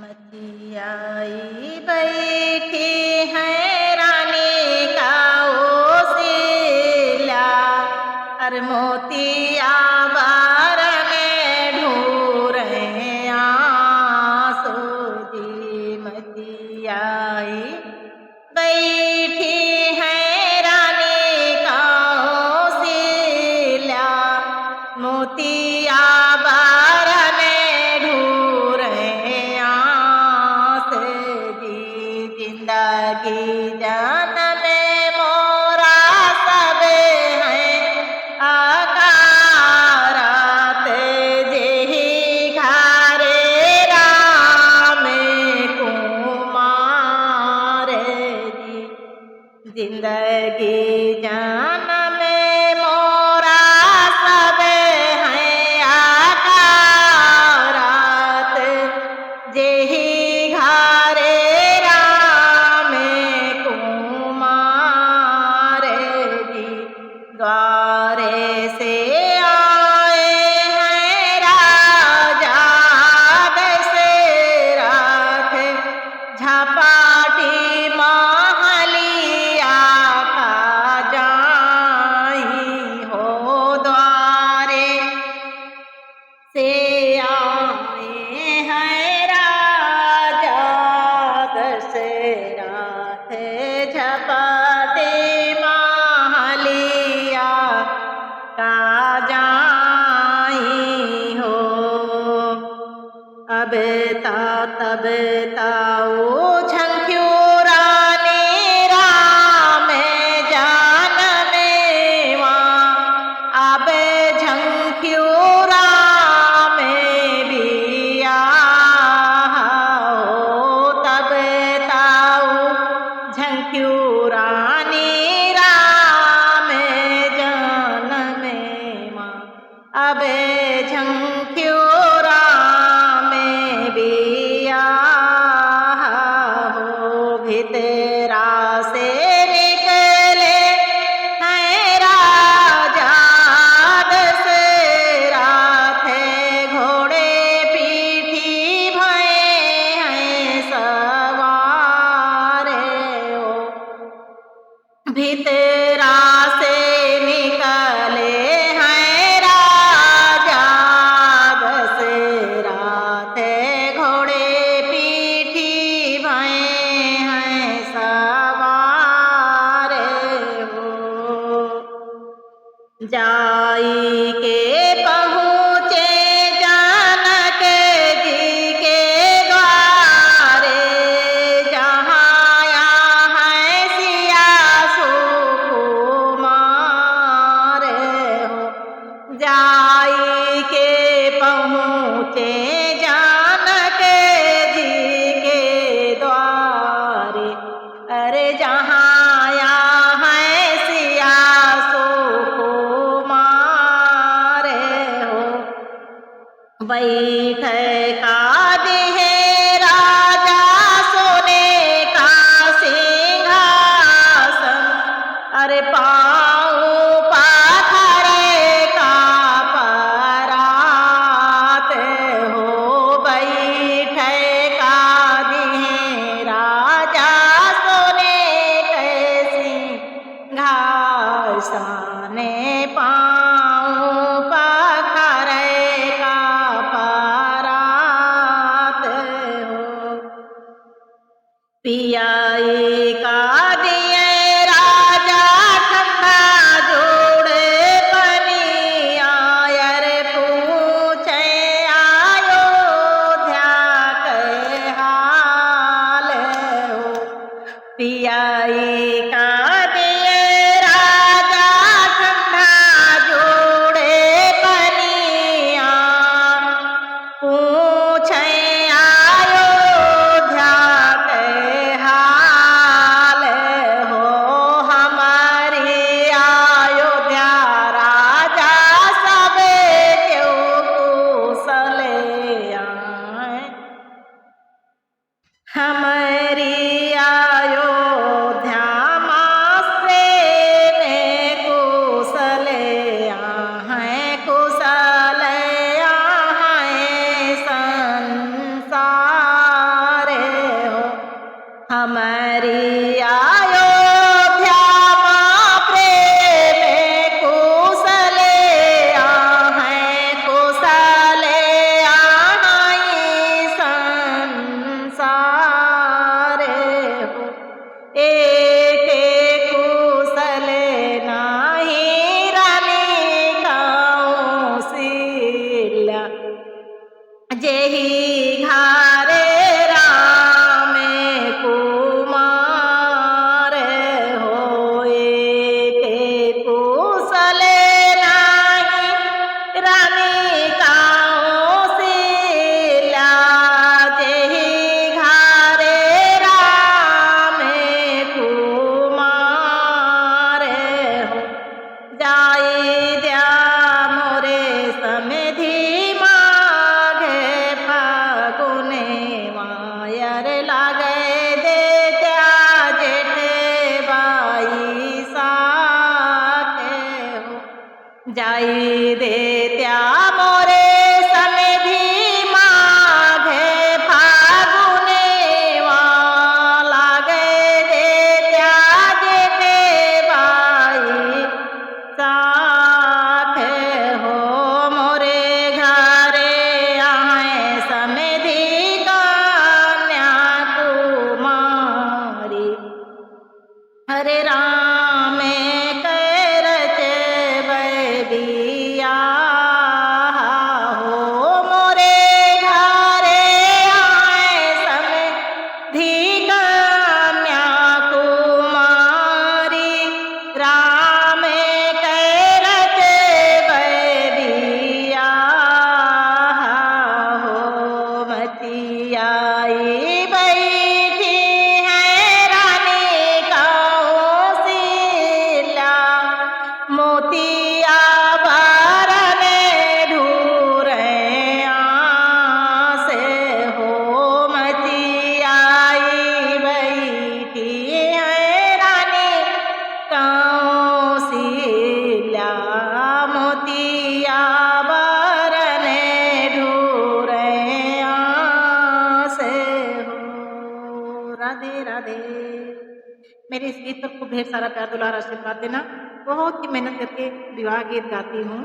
मचियाई बैठी है रानी का ओसिला और मोतिया बार में ढूर आंसू जी। मचियाई बैठी है रानी का ओसिला मोतिया बार में ढूर आंस जी। जिंदगी जान में मोरा सब है आकारात जेहि घारे राम कुमार जी। जिंदगी जान में मोरा सब है आकारात जेहि घारे राम कुमार जी। द्वारे से आए हैं राजा दशरथ झपाटी महलिया का जाई हो। द्वारे से आए हैं राजा दशरथ झपाटी महलिया का जाई हो। अब तब ताओ झंख्यू रानी राम जान मेवा। अब झंख्यू राम बिया हो। तब ताओ झंख्यू रानी राम जान मेवा। अब झंख्यू राम बिया हो। भितरा से निकले हैं राजा दशरथ घोड़े पीठी भये हैं सवार हो। भितरा से निकले हैं राजा दशरथ घोड़े पीठी भये हैं सवार हो। जाई के पहुँचे जानक जी के द्वारे जहाँ है सिया सुकुमार हो। जाई के पहुँचे जानक जी के द्वारे अरे जहाँ है सिया सुकुमार हो। बैठ का दिहे राजा सोने का सिंहासन अरे पाँव पाथरे का परात हो। बैठ का दिहे राजा सोने कैसी घासने पाँव पाथरे का परात हो। पियाई का दिए राजा ठंडा जोड़े पनिया अरे पूछे अयोध्या के हाल हो। पियाई का दिए राजा ठंडा जोड़े पनिया पूछे अयोध्या के हाल जेहि घारे राम कुमार होए के कुशल नाही रानी कौशल्या जेहि घारे राम कुमार हो जाई द्या मोरे समधि माघे फागुने मायर लागे दे त्या जेठ बाई साथे हो जाई दे त्या मोरे समधि माघे फागुने लागे दे त्या जेठ बाई साथे हो मोरे घरे आए समधि कन्या कुमारी हरे राम करच बिया हो मोरे घरे आए समधि कन्या कुमारी राम करच बिया हो मतियाई बैठी है रानी कौशल्या मोतिया भरन ढूरे से हो मतियाई बैठी है रानी कौशल्या मोतिया भरन ढूरे से हो। राधे राधे। मेरे इस गीत पर खूब ढेर सारा प्यार दुलार आशीर्वाद देना। बहुत ही मेहनत करके विवाह गीत गाती हूँ।